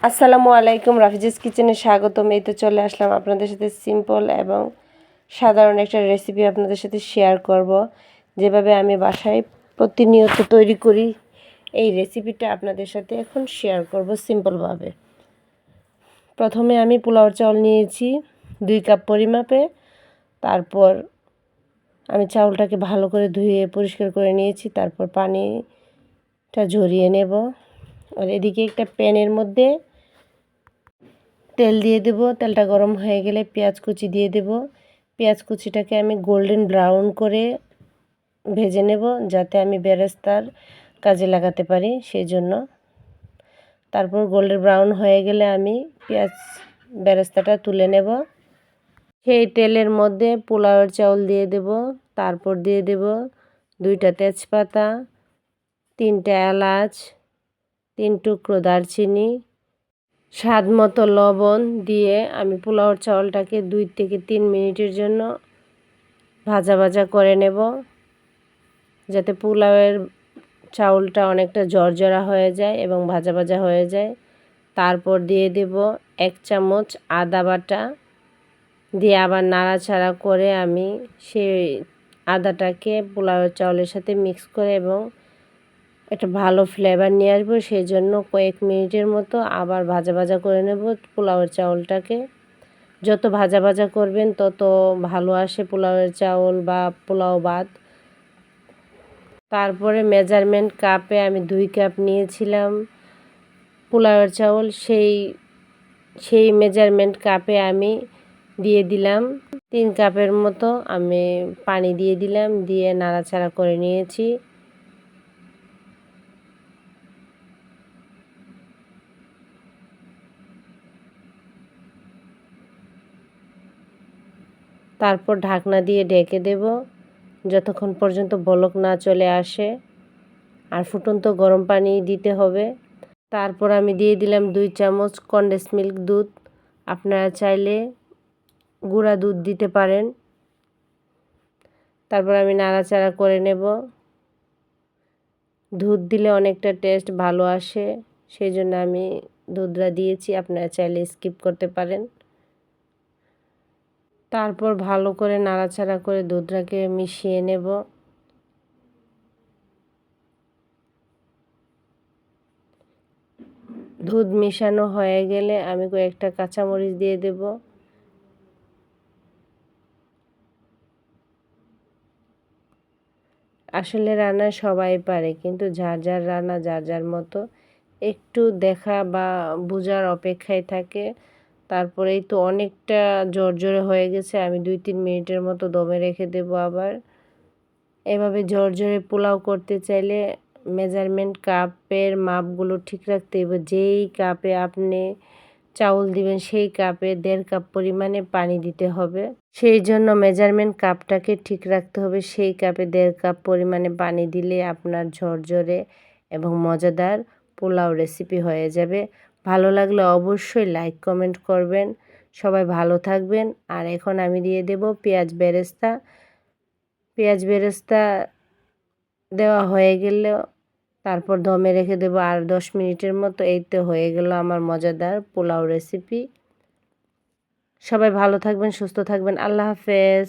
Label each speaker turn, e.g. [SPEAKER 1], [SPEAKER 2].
[SPEAKER 1] আসসালামু আলাইকুম, রাফিজিস কিচেনে স্বাগতম। এই তো চলে আসলাম আপনাদের সাথে সিম্পল এবং সাধারণ একটা রেসিপি আপনাদের সাথে শেয়ার করব। যেভাবে আমি বাসায় প্রতিনিয়ত তৈরি করি এই রেসিপিটা আপনাদের সাথে এখন শেয়ার করব সিম্পলভাবে। প্রথমে আমি পোলাওর চাউল নিয়েছি 2 কাপ পরিমাপে। তারপর আমি চাউলটাকে ভালো করে ধুয়ে পরিষ্কার করে নিয়েছি। তারপর পানিটা ঝরিয়ে নেব। আর এদিকে একটা প্যানের মধ্যে তেল দিয়ে দেব। তেলটা গরম হয়ে গেলে পেঁয়াজ কুচি দিয়ে দেব। পেঁয়াজ কুচিটাকে আমি গোল্ডেন ব্রাউন করে ভেজে নেব, যাতে আমি বেরেস্তার কাজে লাগাতে পারি সেই জন্য। তারপর গোল্ডেন ব্রাউন হয়ে গেলে আমি পেঁয়াজ বেরেস্তাটা তুলে নেব। সেই তেলের মধ্যে পোলাওয়ের চাউল দিয়ে দেব। তারপর দিয়ে দেব 2টা তেজপাতা, 3টা এলাচ, 3 টুকরো দারচিনি, স্বাদ মতো লবণ দিয়ে আমি পোলাওর চাউলটাকে 2 থেকে 3 মিনিটের জন্য ভাজা ভাজা করে নেব, যাতে পোলাওয়ের চাউলটা অনেকটা ঝরঝরা হয়ে যায় এবং ভাজা ভাজা হয়ে যায়। তারপর দিয়ে দেব 1 চামচ আদা বাটা, দিয়ে আবার নাড়াচাড়া করে আমি সেই আদাটাকে পোলাওয়ের চাউলের সাথে মিক্স করে এবং একটা ভালো ফ্লেভার নিয়ে আসবো সেই জন্য কয়েক মিনিটের মতো আবার ভাজা ভাজা করে নেব পোলাওয়ের চাউলটাকে। যত ভাজা ভাজা করবেন তত ভালো আসে পোলাওয়ের চাউল বা পোলাও ভাত। তারপরে মেজারমেন্ট কাপে আমি 2 কাপ নিয়েছিলাম পোলাওয়ের চাউল, সেই মেজারমেন্ট কাপে আমি দিয়ে দিলাম 3 কাপের মতো আমি পানি দিয়ে দিলাম, দিয়ে নাড়াচাড়া করে নিয়েছি। তারপর ঢাকনা দিয়ে ঢেকে দেব যতক্ষণ পর্যন্ত বলক না চলে আসে, আর ফুটন্ত গরম পানি দিতে হবে। তারপর আমি দিয়ে দিলাম 2 চামচ কনডেন্স মিল্ক দুধ। আপনারা চাইলে গুঁড়া দুধ দিতে পারেন। তারপর আমি নাড়াচাড়া করে নেব। দুধ দিলে অনেকটা টেস্ট ভালো আসে সেই জন্য আমি দুধটা দিয়েছি, আপনারা চাইলে স্কিপ করতে পারেন। তারপর ভালো করে নাড়াচাড়া করে দুধটাকে মিশিয়ে নেব। দুধ মেশানো হয়ে গেলে আমি কয়েকটা কাঁচামরিচ দিয়ে দেব। আসলে রান্না সবাই পারে, কিন্তু যার যার রান্না যার যার মতো, একটু দেখা বা বোঝার অপেক্ষায় থাকে। তারপরেই তো অনেকটা ঝরঝরে হয়ে গেছে, আমি 2-3 মিনিটের মতো দমে রেখে দেব। আবার এভাবে ঝরঝরে পোলাও করতে চাইলে মেজারমেন্ট কাপের মাপগুলো ঠিক রাখতে হবে। যেই কাপে আপনি চাউল দিবেন সেই কাপে 1.5 কাপ পরিমাণে পানি দিতে হবে। সেই জন্য মেজারমেন্ট কাপটাকে ঠিক রাখতে হবে। সেই কাপে 1.5 কাপ পরিমাণে পানি দিলে আপনার ঝরঝরে এবং মজাদার পোলাও রেসিপি হয়ে যাবে। ভালো লাগলে অবশ্যই লাইক কমেন্ট করবেন। সবাই ভালো থাকবেন। আর এখন আমি দিয়ে দেব পেঁয়াজ বেরেস্তা। পেঁয়াজ বেরেস্তা দেওয়া হয়ে গেলে তারপর দমে রেখে দেবো আর 10 মিনিটের মতো। এই তো হয়ে গেল আমার মজাদার পোলাও রেসিপি। সবাই ভালো থাকবেন, সুস্থ থাকবেন। আল্লাহ হাফেজ।